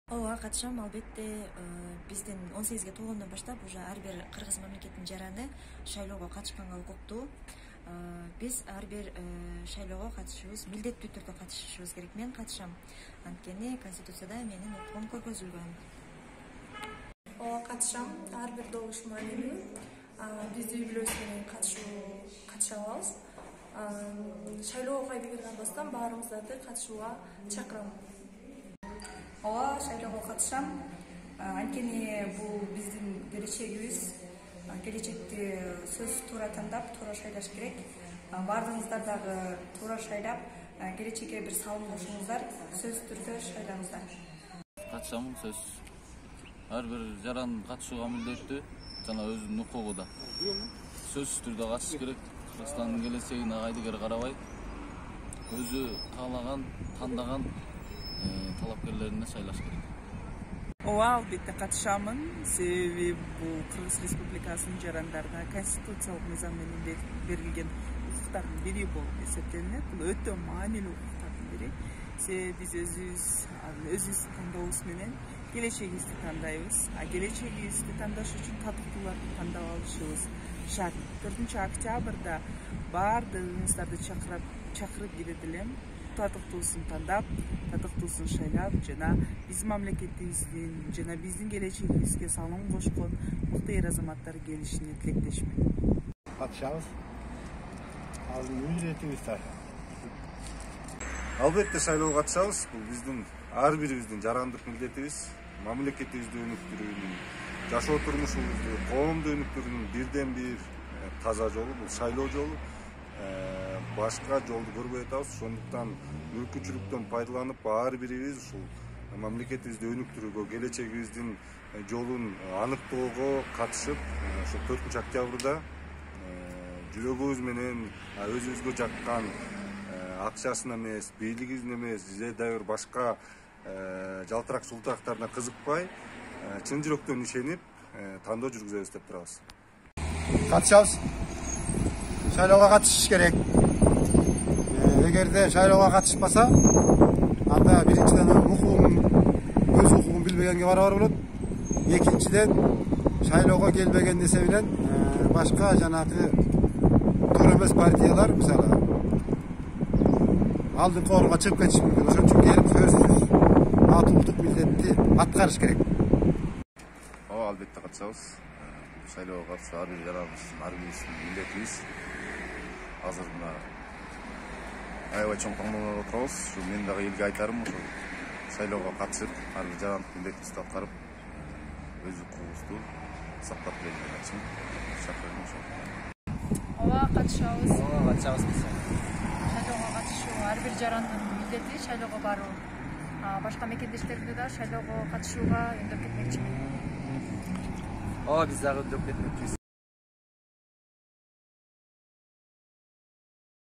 Ооба катышам, албетте. Биздин 18-ге толгондон баштап уже ар бир кыргыз мамлекетинин жараны шайлоого катышканга укуктуу. Биз ар бир шайлоого катышыбыз, милдеттүү түрдө катышышыбыз керек. Мен катышам, анткени Конституцияда менин укугум көргөзүлгөн. Ооба катышам, ар бир добуш маанилүү. Биз үй бүлөбүз менен катыша алабыз. Шайлоого кайда кырганбастан баарыңыздарды катышууга чакырам. Ооба, шайлоого катышам. Анткени бул биздин келечегибиз. Келечекти сөз туура тандап, туура шайлаш керек. Баардыгыңыздар дагы туура шайлап, келечекке бир салым кошуңуздар, сөзсүз түрдө шайлаңыздар. Катышам, сөз. Ар бир жаран катышууга милдеттүү, жана өзүнүн укугу да. Сөзсүз түрдө катыш керек. Кыргызстандын келечегине кайдыгер карабай, өзү каалаган, тандаган талапкерлерине шайлаш керек. Ооба, албетте катышамын. Себеби бул Кыргыз Республикасынын жарандарына конституциялык мыйзам менен берилген укуктардын бири болуп эсептелинет. Бул өтө маанилүү укуктардын бири. Себеби биз өзүбүздүн тандообуз менен келечегибизди тандайбыз. Келечегибизди тандаш үчүн татыктууларды тандап алышыбыз шарт. 4-октябрда баардыгыңыздарды чакырып келет элем. Татыктуусун тандап, татыктуусун шайлап, жана биздин мамлекетибиздин жана биздин келечегибизге салым кошкон мыкты эр азаматтар келишине тилектешмин. Катышабыз. Ал милдетибиз да. Албетте шайлоого катышабыз. Бул биздин ар бирибиздин жарандык милдетибиз. Мамлекетибизди өнүктүрүүнүн, жашоо турмушубузду, коомду өнүктүрүүнүн бирден бир таза жолу бул шайлоо жолу. Башка жолду көрбөй атабыз. Ошондуктан мүмкүнчүлүктөн пайдаланып, ар бирибиз ушул мамлекетибизди өнүктүрүүгө, келечегибиздин жолун аныктоого катышып, ошо 4-октябрда жүрөгүбүз менен өзүбүзгө жаккан акчасын эмес, бийлигин эмес, же дагы башка жалтырак султырактарына кызыкпай, чын жүрөктөн ишенип, тандоо жүргүзөбүз деп турабыз. Катышабыз. Шайлоого катышыш керек. Эгерде шайлоого катышпаса, анда биринчиден өз укугун билбегенге барабар болот. Экинчиден шайлоого келбеген эсебинен башка жанагы туура эмес партиялар, мисалы, алдыңкы орунга чыгып кетиши мүмкүн. Ошон үчүн келип сөзсүз улуттук милдетти аткарыш керек. Ооба, албетте катышабыз. Шайлоого катышуу ар бир жараныбыздын, ар бирибиздин милдетибиз. Азыр мына аябай чоң таңдоолор отурабыз. Мен дагы элге айтарым, ошо шайлоого катышып, ар бир жарандык милдетибизди аткарып, өз укугубузду сактап келген үчүн чакырдым ошо. Ооба, катышабыз. Ооба, катышабыз биз. Шайлоого катышуу ар бир жарандын милдети, шайлоого баруу. Башка мекендештеримди да шайлоого катышууга үндөп кетмекчимин. Ооба, биз дагы үндөп кетмекчибиз.